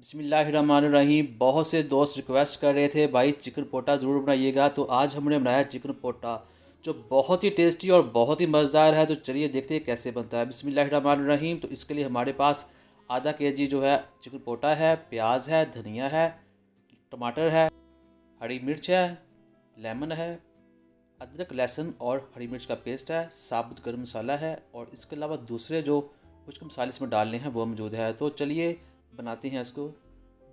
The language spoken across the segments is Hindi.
बिस्मिल्लाहिर्रहमानिर्रहीम। बहुत से दोस्त रिक्वेस्ट कर रहे थे भाई चिकन पोटा ज़रूर बनाइएगा, तो आज हमने बनाया चिकन पोटा जो बहुत ही टेस्टी और बहुत ही मज़ेदार है। तो चलिए देखते हैं कैसे बनता है। बिस्मिल्लाहिर्रहमानिर्रहीम। तो इसके लिए हमारे पास आधा केजी जो है चिकन पोटा है, प्याज है, धनिया है, टमाटर है, हरी मिर्च है, लेमन है, अदरक लहसुन और हरी मिर्च का पेस्ट है, साबुत गर्म मसाला है और इसके अलावा दूसरे जो कुछ मसाले इसमें डालने हैं वो मौजूद है। तो चलिए बनाते हैं इसको।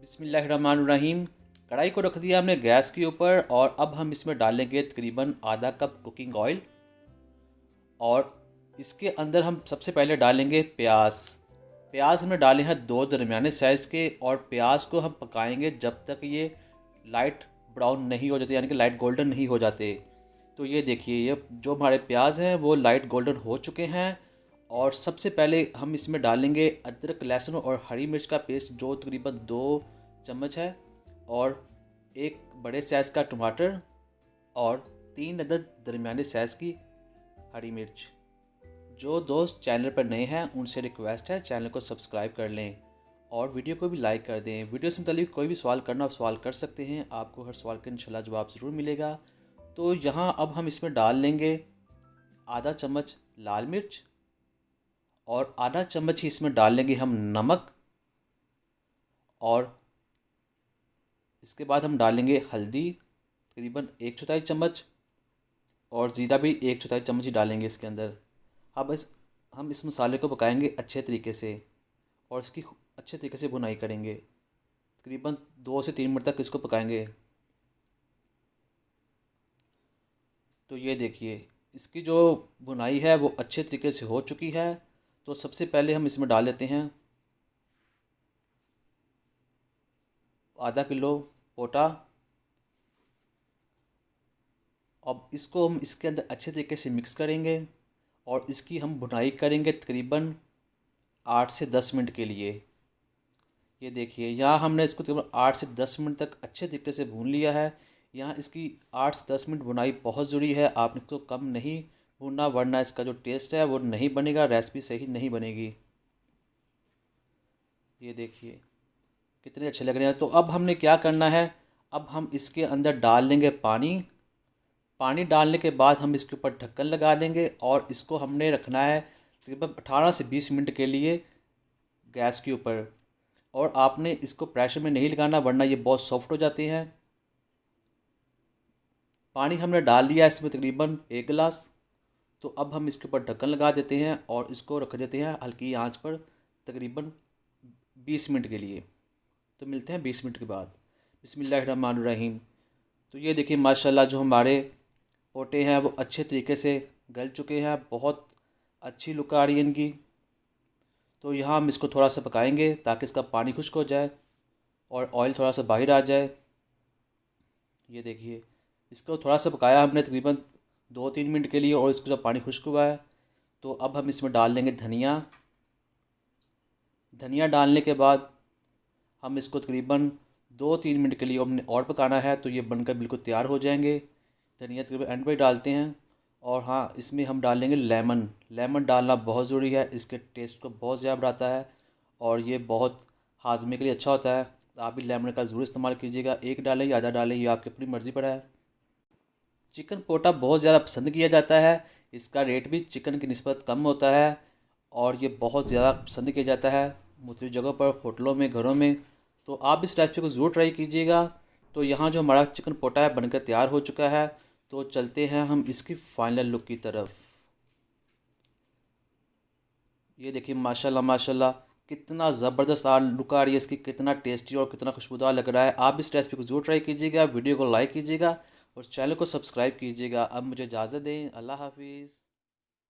बिस्मिल्लाहिर्रहमानिर्रहीम। कढ़ाई को रख दिया हमने गैस के ऊपर और अब हम इसमें डालेंगे तकरीबन आधा कप कुकिंग ऑयल और इसके अंदर हम सबसे पहले डालेंगे प्याज। प्याज हमने डाले हैं दो दरमियाने साइज़ के और प्याज को हम पकाएंगे जब तक ये लाइट ब्राउन नहीं हो जाते, यानी कि लाइट गोल्डन नहीं हो जाते। तो ये देखिए, ये जो हमारे प्याज हैं वो लाइट गोल्डन हो चुके हैं। और सबसे पहले हम इसमें डालेंगे अदरक लहसुन और हरी मिर्च का पेस्ट जो तकरीबन 2 चम्मच है और एक बड़े साइज़ का टमाटर और 3 अदद दरमियाने साइज़ की हरी मिर्च। जो दोस्त चैनल पर नए हैं उनसे रिक्वेस्ट है चैनल को सब्सक्राइब कर लें और वीडियो को भी लाइक कर दें। वीडियो से मुतालिक कोई भी सवाल करना आप सवाल कर सकते हैं, आपको हर सवाल का इंशाल्लाह जवाब ज़रूर मिलेगा। तो यहाँ अब हम इसमें डाल लेंगे आधा चम्मच लाल मिर्च और आधा चम्मच ही इसमें डाल लेंगे हम नमक और इसके बाद हम डालेंगे हल्दी तकरीबन 1/4 चम्मच और ज़ीरा भी 1/4 चम्मच ही डालेंगे इसके अंदर। अब हम इस मसाले को पकाएंगे अच्छे तरीके से और इसकी अच्छे तरीके से भुनाई करेंगे। तकरीबन 2 से 3 मिनट तक इसको पकाएंगे। तो ये देखिए, इसकी जो भुनाई है वो अच्छे तरीके से हो चुकी है। तो सबसे पहले हम इसमें डाल लेते हैं आधा किलो पोटा। अब इसको हम इसके अंदर अच्छे तरीके से मिक्स करेंगे और इसकी हम भुनाई करेंगे तकरीबन 8 से 10 मिनट के लिए। ये देखिए, यहाँ हमने इसको तकरीबन 8 से 10 मिनट तक अच्छे तरीके से भून लिया है। यहाँ इसकी 8 से 10 मिनट भुनाई बहुत ज़रूरी है, आपने इसको कम नहीं भूनना वरना इसका जो टेस्ट है वो नहीं बनेगा, रेसिपी सही नहीं बनेगी। ये देखिए कितने अच्छे लग रहे हैं। तो अब हमने क्या करना है, अब हम इसके अंदर डाल देंगे पानी। पानी डालने के बाद हम इसके ऊपर ढक्कन लगा देंगे और इसको हमने रखना है तकरीबन 18 से 20 मिनट के लिए गैस के ऊपर। और आपने इसको प्रेशर में नहीं लगाना वरना ये बहुत सॉफ्ट हो जाते हैं। पानी हमने डाल लिया इसमें तकरीबन 1 गिलास। तो अब हम इसके ऊपर ढक्कन लगा देते हैं और इसको रख देते हैं हल्की आंच पर तकरीबन 20 मिनट के लिए। तो मिलते हैं 20 मिनट के बाद। बिस्मिल्लाहिर्रहमानिर्रहीम। तो ये देखिए माशाल्लाह जो हमारे पोटे हैं वो अच्छे तरीके से गल चुके हैं, बहुत अच्छी लुक आ रही है इनकी। तो यहाँ हम इसको थोड़ा सा पकाएंगे ताकि इसका पानी खुश्क हो जाए और ऑयल थोड़ा सा बाहर आ जाए। ये देखिए, इसको थोड़ा सा पकाया हमने तकरीबन 2-3 मिनट के लिए और इसको जब पानी खुश्क हुआ है तो अब हम इसमें डाल देंगे धनिया। धनिया डालने के बाद हम इसको तकरीबन 2-3 मिनट के लिए हमने और पकाना है तो ये बनकर बिल्कुल तैयार हो जाएंगे। धनिया तकरीबन एंड पे डालते हैं। और हाँ, इसमें हम डालेंगे लेमन। लेमन डालना बहुत ज़रूरी है, इसके टेस्ट को बहुत ज़्यादा बढ़ाता है और ये बहुत हाजमे के लिए अच्छा होता है। आप भी लेमन का ज़रूर इस्तेमाल कीजिएगा, एक डालें या आधा डालें, ये आपकी अपनी मर्ज़ी पर है। चिकन पोटा बहुत ज़्यादा पसंद किया जाता है, इसका रेट भी चिकन की निस्बत कम होता है और ये बहुत ज़्यादा पसंद किया जाता है मुख्तलिफ़ जगहों पर, होटलों में, घरों में। तो आप इस रेसिपी को ज़रूर ट्राई कीजिएगा। तो यहाँ जो हमारा चिकन पोटा है बनकर तैयार हो चुका है। तो चलते हैं हम इसकी फाइनल लुक की तरफ। ये देखिए माशाल्लाह माशाल्लाह कितना ज़बरदस्त लुक आ रही है इसकी, कितना टेस्टी और कितना खुशबूदार लग रहा है। आप इस रेसिपी को ज़रूर ट्राई कीजिएगा, वीडियो को लाइक कीजिएगा और चैनल को सब्सक्राइब कीजिएगा। अब मुझे इजाज़त दें, अल्लाह हाफिज़।